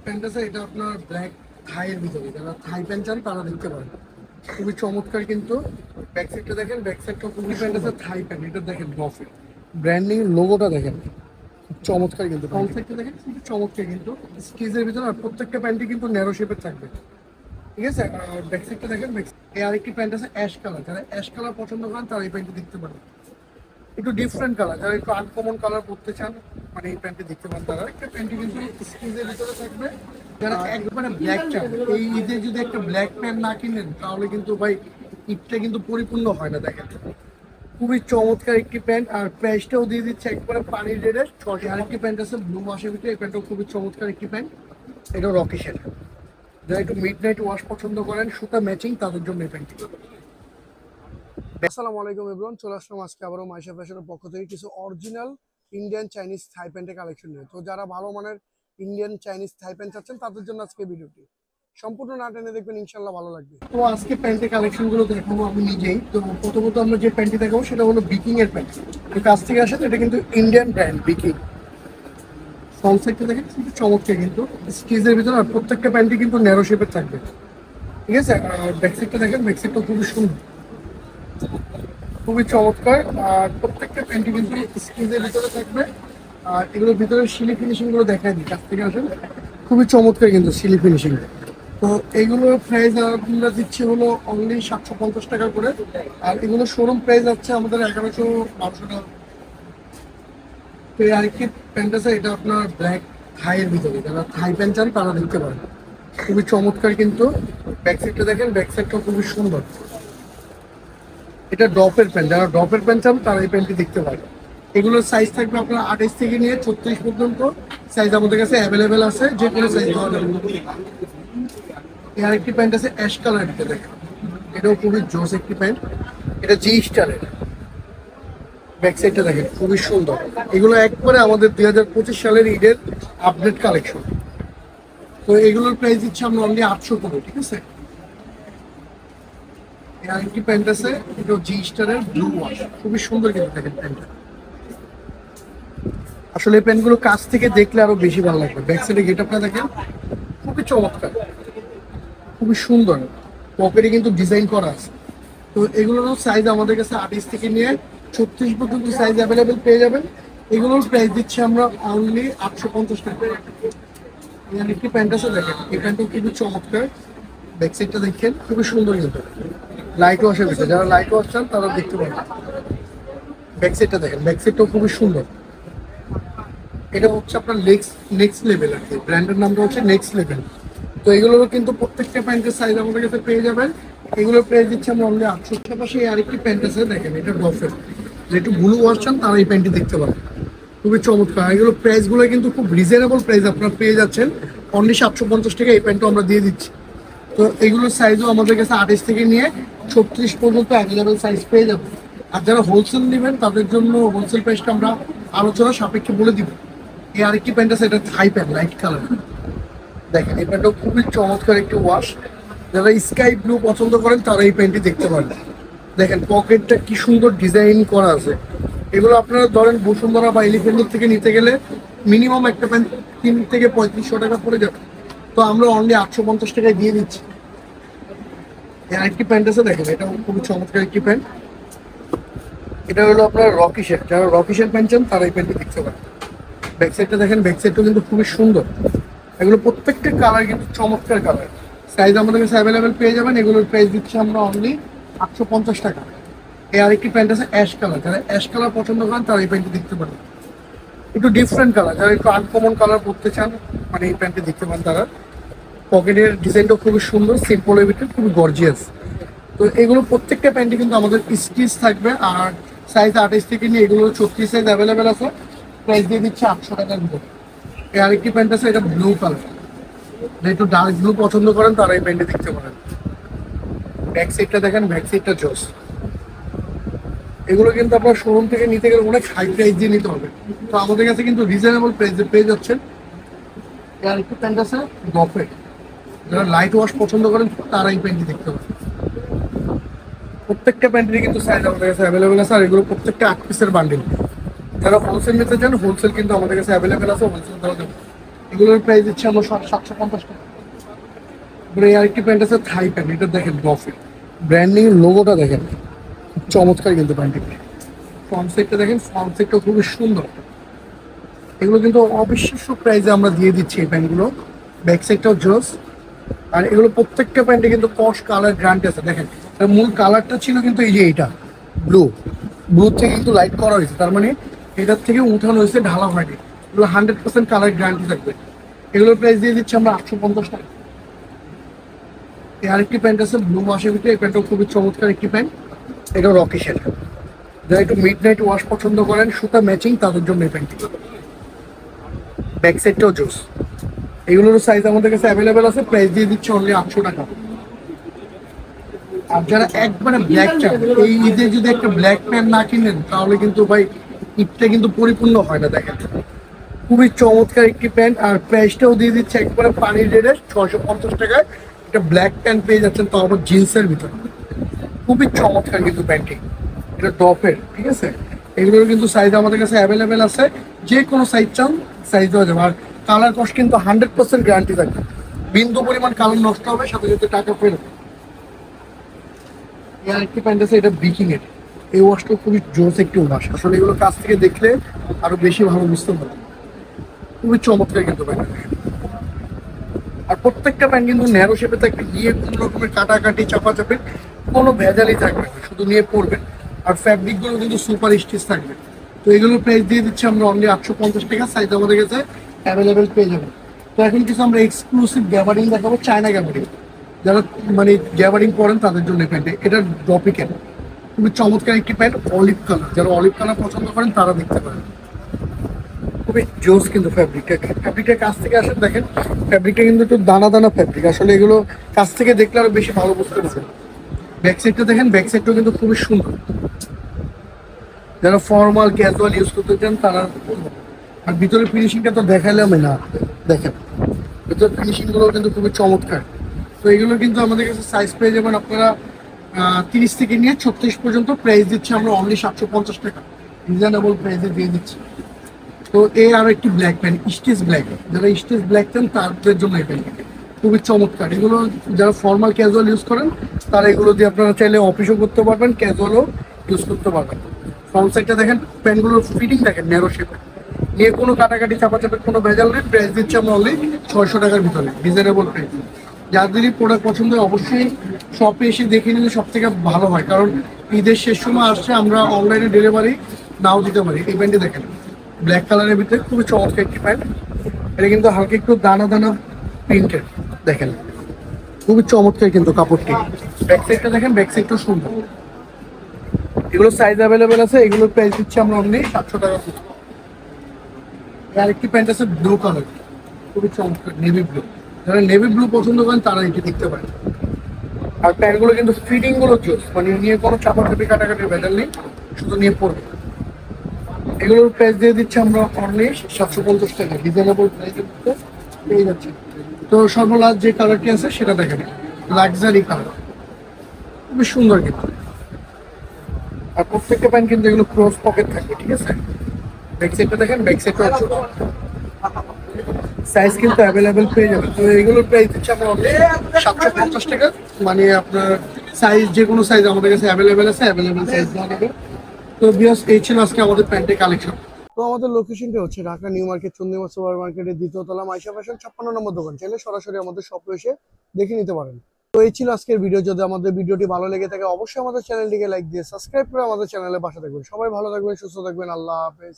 Pant আছে, এটা আপনার ব্ল্যাক থাইয়ের ভিতরে, যারা থাই প্যান্ট চান তারা দেখতে পারেন। খুবই চমৎকার কিন্তু। ব্যাক সাইডটা দেখেন, ব্যাক সাইডটা খুবই প্যান্ট আছে থাই প্যান্ট, এটা দেখেন বফের ব্র্যান্ডিং লোগোটা দেখেন, খুব চমৎকার কিন্তু। ফ্রন্ট সাইডটা দেখেন খুবই চমৎকার কিন্তু, স্কিজের ভিতরে। আর প্রত্যেকটা প্যান্টই কিন্তু ন্যারো শেপের থাকবে, ঠিক আছে। আর ব্যাক সাইডটা দেখেন, এই আরেকটি প্যান্ট আছে অ্যাশ কালার, যারা অ্যাশ কালার পছন্দ করেন তারা এই প্যান্টটি দেখতে পারেন। একটু ডিফারেন্ট কালার, যারা একটু আনকমন কালার পরতে চান মানে এই প্যান্টটি দেখতে পান তারা। একটা প্যান্টটি কিন্তু স্কিজের ভিতরে থাকবে, যারা একবারে ব্ল্যাক চান। এই ঈদে যদি একটা ব্ল্যাক প্যান্ট না কিনেন তাহলে কিন্তু ভাই ঈদটা কিন্তু পরিপূর্ণ হয় না। দেখেন খুবই চমৎকার একটি প্যান্ট, আর প্রাইসটাও দিয়ে দিচ্ছে একবারে পানির রেটে। আরেকটি প্যান্ট আছে ব্লু ওয়াশের ভিতরে, এই প্যান্টটাও খুবই চমৎকার একটি প্যান্ট, এটাও রকি শেড। যারা একটু মিড নাইট ওয়াশ পছন্দ করেন সুতা ম্যাচিং, তাদের জন্য এই প্যান্টটি। আসসালামু আলাইকুম এভরিওয়ান, চলে আসলাম আজকে আবারও মাইশা ফ্যাশনের পক্ষ থেকে কিছু অরিজিনাল ইন্ডিয়ান চাইনিজ থাই প্যান্টের কালেকশন নিয়ে। তো যারা ভালো মানের ইন্ডিয়ান চাইনিজ থাই প্যান্ট চাচ্ছেন তাদের জন্য আজকে ভিডিওটি সম্পূর্ণ না টেনে দেখবেন, ইনশাল্লাহ ভালো লাগবে। তো আজকে প্যান্টের কালেকশনগুলো দেখাবো আমি নিজেই। তো প্রথমত আমরা যে প্যান্টটি দেখাবো সেটা হলো বিকিং এর প্যান্ট। তো কাছ থেকে আসেন, এটা কিন্তু ইন্ডিয়ান ব্র্যান্ড বিকিং। ফ্রন্ট সাইডটা দেখেন খুবই চমৎকার কিন্তু, স্কিজের ভিতরে। আর প্রত্যেকটা প্যান্টই কিন্তু ন্যারো শেপের থাকবে, ঠিক আছে। আর ব্যাক সাইডটা দেখেন, ব্যাক সাইডটা খুবই সুন্দর, খুবই চমৎকার। আর প্রত্যেকটা প্যান্টই কিন্তু স্কিজের ভিতরে থাকবে। আর এগুলোর ভিতরে সিলি ফিনিশিং গুলো দেখায় দিই, কাছ থেকে আসেন, খুবই চমৎকার কিন্তু সিলি ফিনিশিং। তো এইগুলোর প্রাইস আমরা দিচ্ছি হলো অনলি 750 টাকা করে। আর এগুলো শোরুম প্রাইস আছে আমাদের 1100-1200 টাকা। তো এই আরেকটি প্যান্ট আছে, এটা আপনার ব্ল্যাক থাইয়ের ভিতরে, যারা থাই প্যান্ট চান তারা দেখতে পারেন। খুবই চমৎকার কিন্তু। ব্যাক সাইডটা দেখেন, ব্যাক সাইডটাও খুবই সুন্দর। এটা ড্রপের প্যান্ট, যারা ড্রপের প্যান্ট চান তারা এই প্যান্টটি দেখতে পারেন। এগুলোর সাইজ থাকবে আপনার 28 থেকে নিয়ে 36 পর্যন্ত সাইজ আমাদের কাছে অ্যাভেলেবেল আছে, যে কোনো সাইজ পাওয়া যাবে। এই আরেকটি প্যান্ট আছে অ্যাশ কালারের ভিতরে, দেখেন এটাও খুবই জোস একটি প্যান্ট, এটা জি স্টারের। ব্যাক সাইডটা দেখেন খুবই সুন্দর। এগুলো একবারে আমাদের 2025 সালের ঈদের আপডেট কালেকশন। তো এগুলোর প্রাইস দিচ্ছি আমরা অনলি 800 করে, ঠিক আছে। আরেকটি প্যান্ট আছে, এটা জি স্টারের ব্লু ওয়াশ, খুবই সুন্দর কিন্তু দেখেন প্যান্টটা। আসলে এই প্যান্টগুলো কাছ থেকে দেখলে আরো বেশি ভালো লাগবে। ব্যাক সাইডে গেটআপটা দেখেন খুবই চমৎকার, খুবই সুন্দর। পকেটে কিন্তু ডিজাইন করা আছে। তো এগুলোরও সাইজ আমাদের কাছে 28 থেকে নিয়ে 36 পর্যন্ত সাইজ অ্যাভেলেবেল পেয়ে যাবেন। এগুলোর প্রাইস দিচ্ছি আমরা অনলি 850 টাকা। একটি প্যান্ট আছে দেখেন, এই প্যান্টটাও কিন্তু চমৎকার। ব্যাক সাইডটা দেখেন খুবই সুন্দর কিন্তু, লাইট ওয়াশের ভিতরে, যারা লাইট ওয়াশ চান তারা দেখতে পাবেন। ব্যাক সাইডটা দেখেন, ব্যাক সাইডটাও খুবই সুন্দর। এটা হচ্ছে আপনার নেক্সট লেভেল আর কি, ব্র্যান্ডের নামটা হচ্ছে নেক্সট লেভেল। তো এগুলোরও কিন্তু প্রত্যেকটা প্যান্টের সাইজ আমাদের কাছে পেয়ে যাবেন। এগুলোর প্রাইস দিচ্ছে আমরা অনলি 800 টাকা। পাশে আরেকটি প্যান্ট আছে দেখেন, এটা ডফের, যে একটু ব্লু ওয়াশ চান তারা এই প্যান্টটি দেখতে পারেন। খুবই চমৎকার। এগুলো প্রাইসগুলো কিন্তু খুব রিজনেবল প্রাইস আপনারা পেয়ে যাচ্ছেন, অনলি 750 টাকা এই প্যান্টও আমরা দিয়ে দিচ্ছি। তো এগুলোর সাইজও আমাদের কাছে 28 থেকে নিয়ে 36 পর্যন্ত অ্যাভেলেবেল সাইজ পেয়ে যাবে। আর যারা হোলসেল নেবেন তাদের জন্য হোলসেল প্রাইসটা আমরা আলোচনা সাপেক্ষে বলে দিব। এই আরেকটি প্যান্ট আছে, এটা থাই প্যান্ট লাইট কালার, দেখেন এই প্যান্টটাও খুবই চমৎকার একটি ওয়াশ। যারা স্কাই ব্লু পছন্দ করেন তারা এই প্যান্টটি দেখতে পারেন। দেখেন পকেটটা কি সুন্দর ডিজাইন করা আছে। এগুলো আপনারা ধরেন বসুন্ধরা বা এলিফেন্টের থেকে নিতে গেলে মিনিমাম একটা প্যান্ট 3 থেকে 3500 টাকা পড়ে যাবে। তো আমরা অনলি 850 টাকায় দিয়ে দিচ্ছি। আরেকটি প্যান্ট আছে দেখেন, এটা খুবই চমৎকার একটি প্যান্ট, এটা হলো আপনার রকি শেড। যারা রকি শেড প্যান্ট চান তারা এই প্যান্টটি দেখতে পারেন। ব্যাক সাইডটা দেখেন, ব্যাক সাইডটাও কিন্তু খুবই সুন্দর। এগুলো প্রত্যেকটা কালার কিন্তু চমৎকার কালার, সাইজ আমাদের কাছে অ্যাভেলেবেল পেয়ে যাবেন। এগুলোর প্রাইস দিচ্ছি আমরা অনলি 850 টাকা। এই আরেকটি প্যান্ট আছে অ্যাশ কালার, যারা অ্যাশ কালার পছন্দ করেন তারা এই প্যান্টটি দেখতে পারেন। একটু ডিফারেন্ট কালার, যারা একটু আনকমন কালার পরতে চান মানে এই প্যান্টটি দেখতে পান তারা। পকেটের ডিজাইনটাও খুবই সুন্দর, সিম্পলের ভিতরে খুবই গর্জিয়াস। তো এগুলো প্রত্যেকটা প্যান্টে কিন্তু আমাদের স্টিচ থাকবে। আর সাইজ 28 থেকে নিয়ে এগুলো 36 সাইজ অ্যাভেলেবেল আছে। প্রাইস দিয়ে দিচ্ছে 800 টাকার ভিতরে। এই আরেকটি প্যান্ট আছে, এটা ব্লু কালার, একটু ডার্ক ব্লু পছন্দ করেন তারা এই প্যান্টে দেখতে পারেন। ব্যাক সাইডটা দেখেন, ব্যাক সাইডটা জোস। এগুলো কিন্তু আপনার শোরুম থেকে নিতে গেলে অনেক হাই প্রাইস দিয়ে নিতে হবে। তো আমাদের কাছে কিন্তু রিজনেবল প্রাইসে পেয়ে যাচ্ছেন। এই আরেকটি প্যান্ট আছে গফের, যারা লাইট ওয়াশ পছন্দ করেন তারা এই প্যান্টটি দেখতে পারেন। প্রত্যেকটা প্যান্টেরই কিন্তু সাইজ আমাদের কাছে অ্যাভেলেবেল আছে। আর এগুলো প্রত্যেকটা 8 পিসের বান্ডিল। যারা হোলসেল নিতে চান হোলসেল কিন্তু আমাদের কাছে অ্যাভেলেবেল আছে, হোলসেল দেওয়া যাবে। এগুলোর প্রাইস দিচ্ছে আমরা 750 টাকা। এবারে আরেকটি প্যান্ট আছে থাই প্যান্ট, এটা দেখেন ডফের ব্র্যান্ডিং লোগোটা দেখেন, খুব চমৎকার কিন্তু প্যান্টটি। ফ্রন্ট সাইডটা দেখেন, ফ্রন্ট সাইডটা খুবই সুন্দর। এগুলো কিন্তু অবিশ্বাস্য প্রাইসে আমরা দিয়ে দিচ্ছি এই প্যান্টগুলো। ব্যাক সাইডটাও জোস। আর এগুলো প্রত্যেকটা প্যান্টে কিন্তু কস কালার গ্যারান্টি আছে। দেখেন এর মূল কালারটা ছিল কিন্তু এই যে এইটা ব্লু, ব্লু থেকে কিন্তু লাইট করা হয়েছে, তার মানে এটার থেকে উঠানো হয়েছে, ঢালা হয়নি। এগুলো 100% কালার গ্যারান্টি থাকবে। এগুলোর প্রাইস দিয়ে দিচ্ছি আমরা 850 টাকা। এই আরেকটি প্যান্ট আছে ব্লু ওয়াশের ভিতরে, এই প্যান্টটাও খুবই চমৎকার একটি প্যান্ট। এটাও রকি শেড। যারা একটু মিড নাইট ওয়াশ পছন্দ করেন সুতা ম্যাচিং, তাদের জন্য এই প্যান্টটি। ব্যাক সাইডটাও জোস। এগুলোর সাইজ আমাদের কাছে অ্যাভেলেবেল আছে, প্রাইস দিয়ে দিচ্ছে অনলি 800 টাকা। আর যারা একবারে ব্ল্যাক চান, এই ঈদে যদি একটা ব্ল্যাক প্যান্ট না কিনেন তাহলে কিন্তু ভাই ঈদটা কিন্তু পরিপূর্ণ হয় না। দেখেন খুবই চমৎকার একটি প্যান্ট, আর প্রাইসটাও দিয়ে দিচ্ছে একবারে পানির রেটে 650 টাকায় একটা ব্ল্যাক প্যান্ট পেয়ে যাচ্ছেন, তাও আবার জিন্সের ভিতরে। খুবই চমৎকার কিন্তু প্যান্টটি, এটা টপের, ঠিক আছে। এগুলোর কিন্তু সাইজ আমাদের কাছে অ্যাভেলেবেল আছে, যে কোনো সাইজ চান সাইজ দেওয়া যাবে। আর কালার কস্ট কিন্তু 100% গ্যারান্টি থাকবে, বিন্দু পরিমাণ কালার নষ্ট হবে সাথে সাথে টাকা ফেরত। এর একটি প্যান্ট আছে, এটা বিকিং এর। এই ওয়াশটা খুবই জোস একটি ওয়াশ, আসলে এগুলো কাছ থেকে দেখলে আরো বেশি ভালো বুঝতে পারবে। খুবই চমৎকার কিন্তু প্যান্ট। আর প্রত্যেকটা প্যান্ট কিন্তু ন্যারো শেপে থাকবে, নিয়ে কোনো রকমের কাটাকাটি চাপাচাপি কোনো ভেজালই থাকবে না, শুধু নিয়ে পড়বেন। আর ফ্যাব্রিক গুলো কিন্তু সুপার স্টিচ থাকবে। তো এগুলোর প্রাইস দিয়ে দিচ্ছি আমরা অনলি 850 টাকা। সাইজ আমাদের কাছে অ্যাভেলেবেল পেয়ে যাবেন। তো এখন কিছু আমরা এক্সক্লুসিভ গ্যাবারিং দেখাবো, চায়না গ্যাবারিং। যারা মানে গ্যাবারিং করেন তাদের জন্য প্যান্ট, এটা ড্রপিক্যাল, খুবই চমৎকার একটি প্যান্ট, অলিভ কালার। যারা অলিভ কালার পছন্দ করেন তারা দেখতে পারেন। খুবই জোস কিন্তু ফ্যাব্রিকটা কাছ থেকে আসেন দেখেন, ফ্যাব্রিকটা কিন্তু একটু দানা দানা ফ্যাব্রিক, আসলে এগুলো কাছ থেকে দেখলে আরো বেশি ভালো বুঝতে পারছেন। ব্যাক সাইডটা দেখেন, ব্যাক সাইডটাও কিন্তু খুবই সুন্দর। যারা ফর্মাল ক্যাজুয়াল ইউজ করতে চান তারা। আর ভিতরে ফিনিশিংটা তো দেখালাম না, দেখেন ভিতরে ফিনিশিং গুলো কিন্তু খুবই চমৎকার। তো এগুলো কিন্তু আমাদের কাছে সাইজ পেয়ে যাবেন আপনারা 30 থেকে নিয়ে 36 পর্যন্ত। প্রাইস দিচ্ছি আমরা অনলি 750 টাকা, রিজনেবল প্রাইসে দিয়ে দিচ্ছি। তো এই আর একটি ব্ল্যাক প্যান্ট, স্টিচ ব্ল্যাক। যারা স্টিচ ব্ল্যাক চান তাদের জন্য এই প্যান্ট খুবই চমৎকার। এগুলো যারা ফর্মাল ক্যাজুয়াল ইউজ করেন তারা এগুলো দিয়ে আপনারা চাইলে অফিসও করতে পারবেন, ক্যাজুয়ালও ইউজ করতে পারবেন। ফ্রন্ট সাইডটা দেখেন, প্যান্টগুলোর ফিটিং দেখেন ন্যারো শেপে, নিয়ে কোনো কাটাকাটি চাপাচাপের কোনো ভেজাল নেই। প্রাইস দিচ্ছে আমরা অনলি 600 টাকার ভিতরে, রিজনেবল প্রাইস। যাদেরই প্রোডাক্ট পছন্দ হয় অবশ্যই শপে এসে দেখে নিলে সব থেকে ভালো হয়, কারণ ঈদের শেষ সময় আসছে, আমরা অনলাইনে ডেলিভারি নাও দিতে পারি। এই প্যান্টটি দেখেন ব্ল্যাক কালারের ভিতরে, খুবই চমৎকার একটি প্যান্ট। এটা কিন্তু হালকা একটু দানা দানা প্রিন্টের, দেখেন খুবই চমৎকার কিন্তু কাপড়টি। ব্যাক সাইডটা দেখেন, ব্যাক সাইডটা সুন্দর। এগুলো সাইজ অ্যাভেলেবেল আছে, এগুলোর প্রাইস দিচ্ছি আমরা অনলি 700 টাকা। আরেকটি প্যান্ট আছে ব্লু কালার, খুবই চমৎকার নেভি ব্লু। যারা নেভি ব্লু পছন্দ করেন তারা এটি দেখতে পারেন। আর প্যান্টগুলো কিন্তু ফিটিং গুলো জোস, মানে নিয়ে কোনো চাপাচাপি কাটাকাটির ভেজাল নেই, শুধু নিয়ে পড়বে। এগুলোর প্রাইস দিয়ে দিচ্ছি আমরা অনলি 750 টাকা, রিজনেবল প্রাইসের মধ্যে পেয়ে যাচ্ছে। তো সর্বলাস্ট যে কালারটি আছে সেটা দেখেন, লাক্সারি কালার, খুবই সুন্দর কিন্তু। আর প্রত্যেকটা প্যান্ট কিন্তু এগুলো ক্রস পকেট থাকবে, ঠিক আছে। ব্যাক সাইডটা দেখেন, ব্যাক সাইডটা সাইজ কিন্তু অ্যাভেলেবেল পেয়ে যাবেন। তো এগুলোর প্রাইস দিচ্ছে আমরা অনলি 750 টাকা, মানে আপনার সাইজ যে কোনো সাইজ আমাদের কাছে অ্যাভেলেবেল আছে, অ্যাভেলেবেল সাইজ দেওয়া যাবে। তো বিয়াস এই ছিল আজকে আমাদের প্যান্টের কালেকশন। তো আমাদের লোকেশনটা হচ্ছে Dhaka new market, Chandrima super মার্কেটের দ্বিতীয় তলা, মাইশা ফ্যাশন 56 নম্বর দোকান। চাইলে সরাসরি আমাদের শপে এসে দেখে নিতে পারেন। তো এই ছিল আজকের ভিডিও। যদি আমাদের ভিডিওটি ভালো লেগে থাকে অবশ্যই আমাদের চ্যানেলটিকে লাইক দিয়ে সাবস্ক্রাইব করে আমাদের চ্যানেলের পাশে থাকবেন। সবাই ভালো থাকবেন, সুস্থ থাকবেন, আল্লাহ হাফেজ।